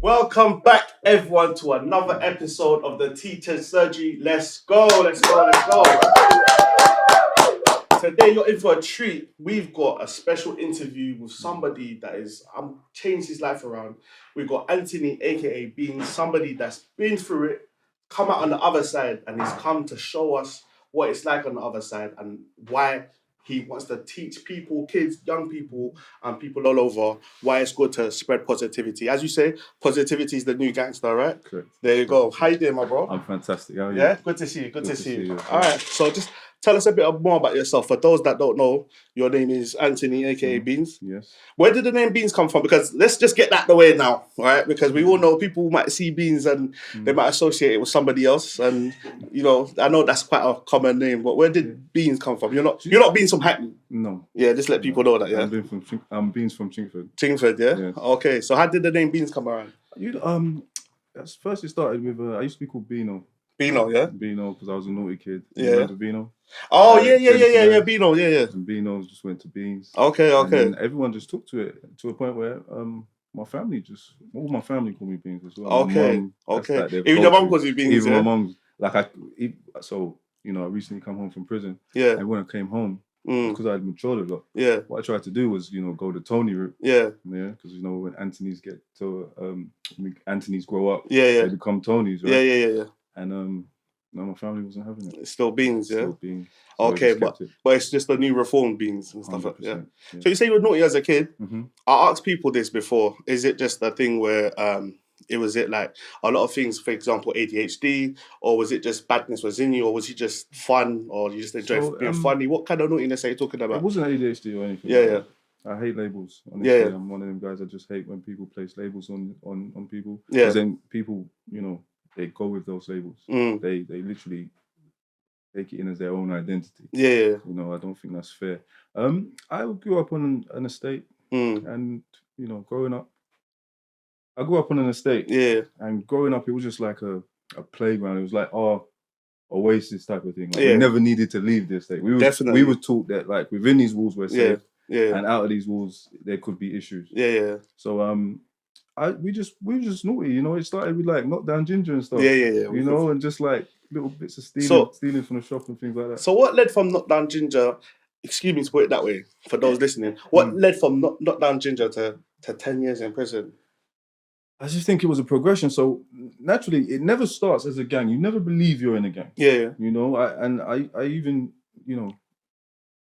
Welcome back, everyone, to another episode of the Teacher's Surgery. Let's go, let's go, let's go. Today, you're in for a treat. We've got a special interview with somebody that is changed his life around. We've got Anthony, aka Beans, somebody that's been through it, come out on the other side, and he's come to show us what it's like on the other side and why he wants to teach people, kids, young people, and people all over why it's good to spread positivity. As you say, positivity is the new gangster, right? Correct. There you go. How you doing, my bro? I'm fantastic. How are you? Yeah, good to see you. Good to see you. All Yeah. right, so just tell us a bit more about yourself. For those that don't know, your name is Anthony, aka Beans. Yes. Where did the name Beans come from? Because let's just get that the way now, right? Because we all know people might see Beans and they might associate it with somebody else, and you know, I know that's quite a common name. But where did Beans come from? You're not Beans from Hackney. No. Yeah, just let people know that. Yeah. I'm Beans from Chingford. Chingford, yeah. Yes. Okay, so how did the name Beans come around? First it started with I used to be called Beano. Beano, yeah. Beano, because I was a naughty kid. Yeah. Remember Beano? Oh yeah, Beano, yeah. And Beano just went to Beans. Okay. And then everyone just took to it to a point where all my family called me Beans as well. Okay. Like Even your mum calls you Beans. Even my mum, like I recently come home from prison. Yeah. And when I came home, because I had matured a lot. Yeah. What I tried to do was, go the Tony route. Yeah. Yeah. Because when Anthony's Anthony's grow up, they become Tonys, right? Yeah. And no, my family wasn't having it. It's still Beans, yeah. Still Beans. So okay, but it's just the new reformed Beans and stuff like that. Yeah. So you say you were naughty as a kid. Mm-hmm. I asked people this before. Is it just a thing where was it like a lot of things, for example, ADHD, or was it just badness was in you, or was it just fun, or you just enjoy being funny? What kind of naughtiness are you talking about? It wasn't ADHD or anything. Yeah. I hate labels. Honestly, I'm one of them guys. I just hate when people place labels on people. Yeah. Because then people, they go with those labels. They literally take it in as their own identity. Yeah. I don't think that's fair. I grew up on an estate, and growing up, I grew up on an estate. Yeah. And growing up, it was just like a playground. It was like oasis type of thing. Like, we never needed to leave the estate. We were taught that like within these walls we're safe. Yeah. And out of these walls there could be issues. Yeah. So we were just naughty. It started with like knockdown ginger and stuff. Yeah. And just like little bits of stealing from the shop and things like that. So what led from knockdown ginger? Excuse me to put it that way for those listening. What led from knockdown ginger to 10 years in prison? I just think it was a progression. So naturally, it never starts as a gang. You never believe you're in a gang. Yeah. I even,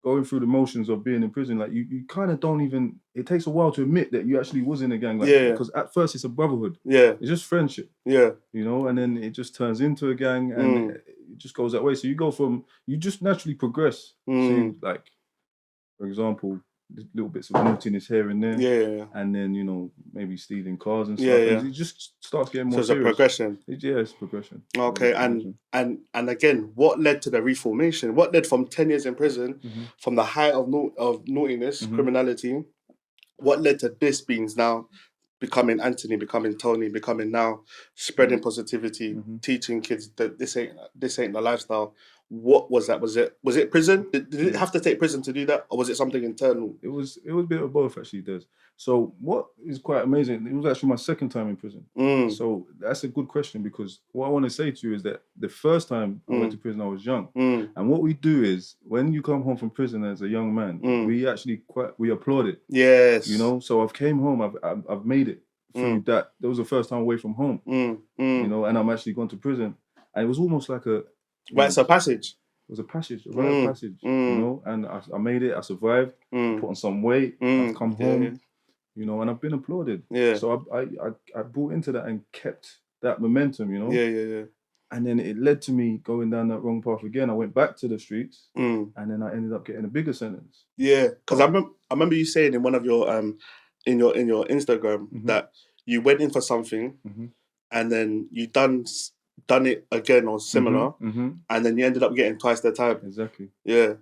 going through the motions of being in prison, like you kind of don't even. It takes a while to admit that you actually was in a gang. Like, because at first it's a brotherhood. Yeah. It's just friendship. Yeah. And then it just turns into a gang, and it just goes that way. So you just naturally progress. So like, for example, little bits of naughtiness here and there. Yeah. And then, maybe stealing cars and stuff. Yeah. And it just starts getting more serious. So it's a progression. It's progression. Okay, and again, what led to the Reformation? What led from 10 years in prison, from the height of naughtiness, criminality? What led to this Beans now becoming Anthony, becoming Tony, becoming now spreading positivity, teaching kids that this ain't the lifestyle? What was that? Was it prison? Did it have to take prison to do that, or was it something internal? It was a bit of both, actually, Des. So what is quite amazing, it was actually my second time in prison. So that's a good question, because what I want to say to you is that the first time I went to prison, I was young. And what we do is, when you come home from prison as a young man, we actually we applaud it. Yes. So I've came home, I've made it through that. That was the first time away from home. And I'm actually gone to prison. And it was almost like a... It's a passage. It was a passage, a rite of passage, and I made it. I survived, put on some weight, I've come home, and I've been applauded. Yeah. So I brought into that and kept that momentum, Yeah. And then it led to me going down that wrong path again. I went back to the streets, and then I ended up getting a bigger sentence. Yeah, because I remember you saying in one of your in your Instagram that you went in for something, and then you done it again or similar, and then you ended up getting twice the time. Exactly. Yeah.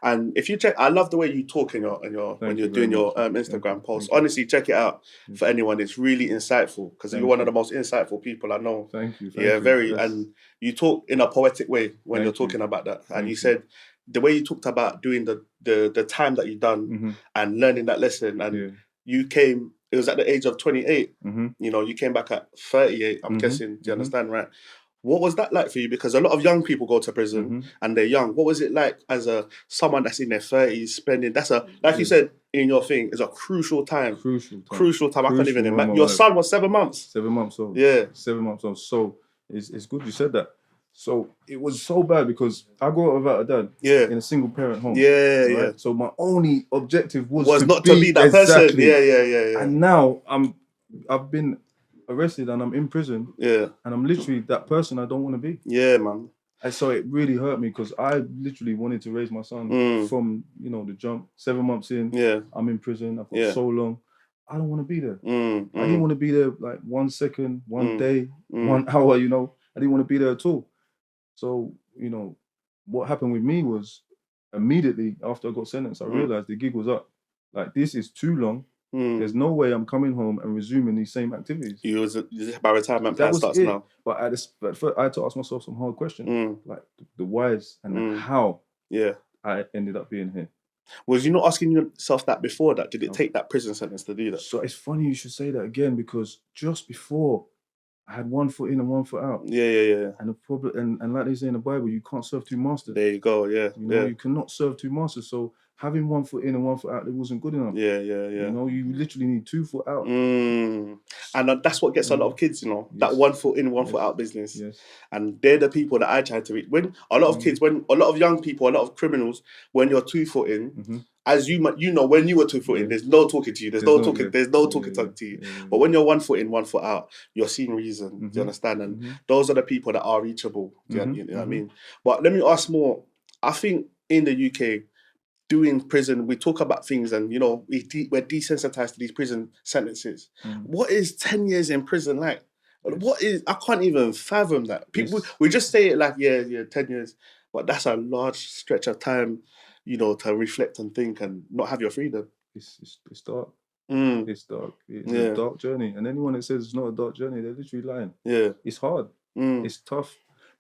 And if you check, I love the way you talk in your when you're doing your Instagram posts. Honestly, check it out for anyone. It's really insightful, because you're one of the most insightful people I know. Thank you. Very. Yes. And you talk in a poetic way when you're talking about that. And you said the way you talked about doing the time that you've done and learning that lesson, and you came it was at the age of 28. You know, you came back at 38. I'm guessing. Do you understand, right? What was that like for you? Because a lot of young people go to prison and they're young. What was it like as someone that's in their 30s spending? That's like you said in your thing, it's a crucial time. Crucial time. I can't even imagine. Your son was 7 months. 7 months old. Yeah. 7 months old. So it's good you said that. So it was so bad because I grew up without a dad. Yeah. In a single parent home. Yeah, right? yeah. So my only objective was not to be that person. Yeah. And now I've been arrested and I'm in prison. Yeah. And I'm literally that person I don't want to be. Yeah, man. And so it really hurt me because I literally wanted to raise my son from, you know, the jump. 7 months in, I'm in prison. I've got so long. I don't want to be there. I didn't want to be there like 1 second, 1 day, 1 hour, you know. I didn't want to be there at all. So, you know, what happened with me was immediately after I got sentenced, I realized the gig was up. Like, this is too long. There's no way I'm coming home and resuming these same activities. My retirement plan starts now. But I had to ask myself some hard questions, like the whys and the how I ended up being here. Was you not asking yourself that before that? Did it take that prison sentence to do that? So it's funny you should say that again, because just before I had 1 foot in and 1 foot out. Yeah. And the problem, and like they say in the Bible, you can't serve two masters. There you go. Yeah. You know, you cannot serve two masters. So having 1 foot in and 1 foot out, it wasn't good enough. Yeah. You know, you literally need 2 foot out. And that's what gets a lot of kids, you know, that 1 foot in, 1 foot out business. Yes. And they're the people that I try to reach. When a lot of kids, when a lot of young people, a lot of criminals, when you're 2 foot in, as you know, when you were 2 foot in, there's no talking to you. There's no talking to you. But when you're 1 foot in, 1 foot out, you're seeing reason. Do you understand? And those are the people that are reachable. You know what I mean? But let me ask more. I think in the UK, doing prison, we talk about things and, you know, we're desensitized to these prison sentences. What is 10 years in prison like? What is, I can't even fathom that. People, we just say it like, yeah, 10 years. But that's a large stretch of time, you know, to reflect and think and not have your freedom. It's dark. It's dark. It's a dark journey. And anyone that says it's not a dark journey, they're literally lying. Yeah. It's hard. It's tough.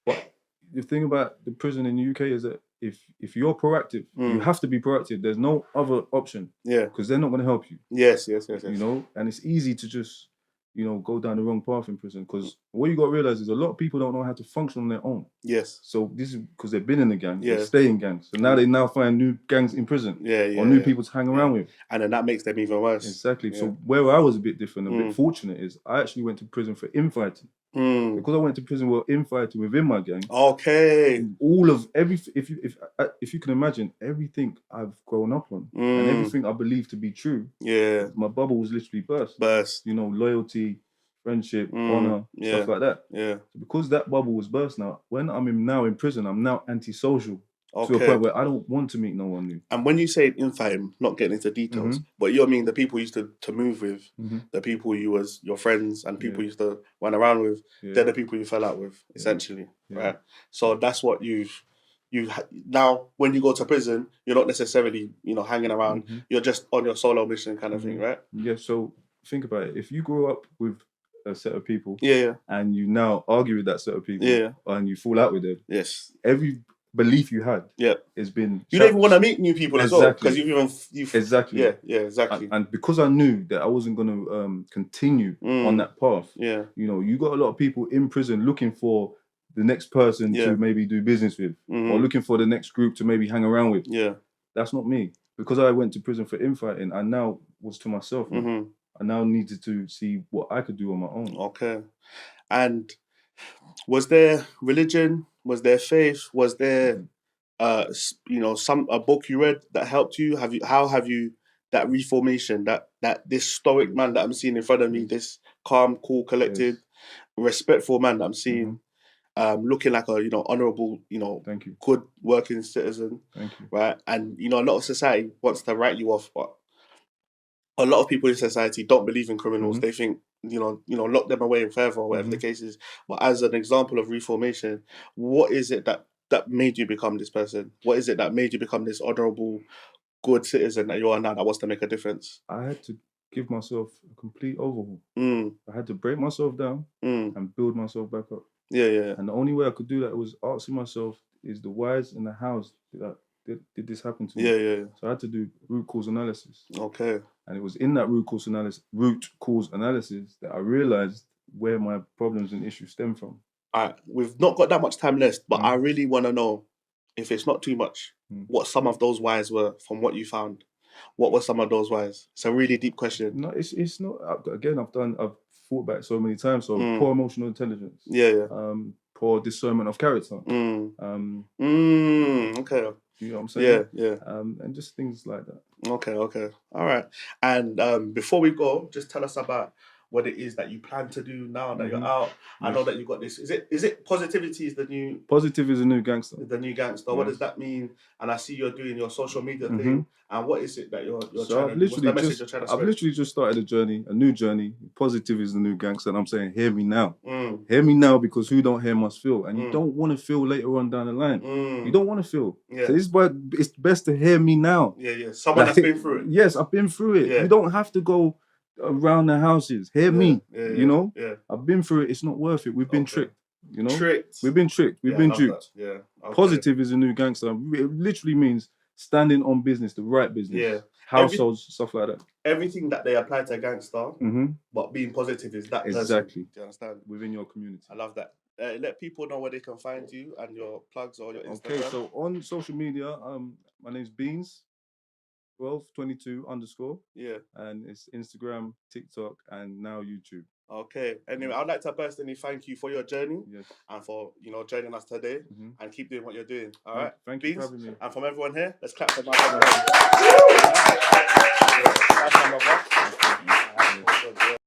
But the thing about the prison in the UK is that if you're proactive, you have to be proactive. There's no other option. Yeah. Because they're not going to help you. Yes. You know, and it's easy to just, you know, go down the wrong path in prison. Because what you got to realize is a lot of people don't know how to function on their own. Yes. So this is because they've been in the gang. They stay in gangs. So now they find new gangs in prison. Or new people to hang around with. And then that makes them even worse. Exactly. So where I was a bit different, a bit fortunate, is I actually went to prison for infighting. Because I went to prison with infighting within my gang. Okay. All of everything, if you can imagine, everything I've grown up on and everything I believe to be true. Yeah. My bubble was literally burst. You know, loyalty, friendship, honor, stuff like that. Yeah. So because that bubble was burst now, when I'm now in prison, I'm now antisocial. To a point where I don't want to meet no one new. And when you say infighting, not getting into details, but you mean the people you used to move with, the people you was your friends and people you used to run around with, they're the people you fell out with, essentially, right? So that's what you now when you go to prison, you're not necessarily, you know, hanging around. You're just on your solo mission kind of thing, right? Yeah. So think about it. If you grew up with a set of people, and you now argue with that set of people, and you fall out with them, every belief you had has been you don't even want to meet new people as well because you've exactly exactly and because I knew that I wasn't going to continue on that path, you know, you got a lot of people in prison looking for the next person to maybe do business with, or looking for the next group to maybe hang around with. That's not me. Because I went to prison for infighting, I now was to myself. I now needed to see what I could do on my own. Okay. And was there religion? Was there faith? Was there, you know, a book you read that helped you? How have you that Reformation, that this stoic man that I'm seeing in front of me, this calm, cool, collected, respectful man that I'm seeing, looking like a, you know, honourable, you know, good working citizen, right? And you know, a lot of society wants to write you off, but a lot of people in society don't believe in criminals. They think, you know, lock them away in forever, or whatever the case is. But as an example of Reformation, what is it that made you become this person? What is it that made you become this honourable, good citizen that you are now that wants to make a difference? I had to give myself a complete overhaul. I had to break myself down and build myself back up. Yeah. And the only way I could do that was asking myself, is the whys and the hows did this happen to me? Yeah. So I had to do root cause analysis. Okay. And it was in that root cause analysis that I realized where my problems and issues stem from. All right, we've not got that much time left, but I really want to know, if it's not too much, what some of those whys were from what you found. What were some of those whys? It's a really deep question. No, it's not. Again, I've thought back so many times. So poor emotional intelligence. Yeah. Poor discernment of character. Okay. You know what I'm saying? Yeah. And just things like that. Okay. All right. And before we go, just tell us about what it is that you plan to do now that you're out. I know that you got this. Is it positivity is the new? Positive is the new gangster. The new gangster. Yes. What does that mean? And I see you're doing your social media thing. And what is it that you're trying to do? What's the message you're trying to spread? I've literally just started a new journey. Positive is the new gangster. And I'm saying, hear me now. Hear me now, because who don't hear must feel. And you don't want to feel later on down the line. You don't want to feel. Yeah. So it's best to hear me now. Yeah. Someone that's been through it. Yes, I've been through it. Yeah. You don't have to go around the houses. Hear me. You know? Yeah. I've been through it. It's not worth it. We've been tricked. You know? We've been tricked. We've been duped. Yeah. Okay. Positive is a new gangster. It literally means standing on business, the right business. Yeah. Households, stuff like that. Everything that they apply to a gangster, but being positive is that person. Exactly. Do you understand? Within your community. I love that. Let people know where they can find you and your plugs or your Instagram. Okay, so on social media, my name's Beans. 1222_. Yeah. And it's Instagram, TikTok, and now YouTube. Okay. Anyway, I'd like to personally thank you for your journey. Yes. And for joining us today and keep doing what you're doing. All right. Thank you for having me. And from everyone here, let's clap for my brother.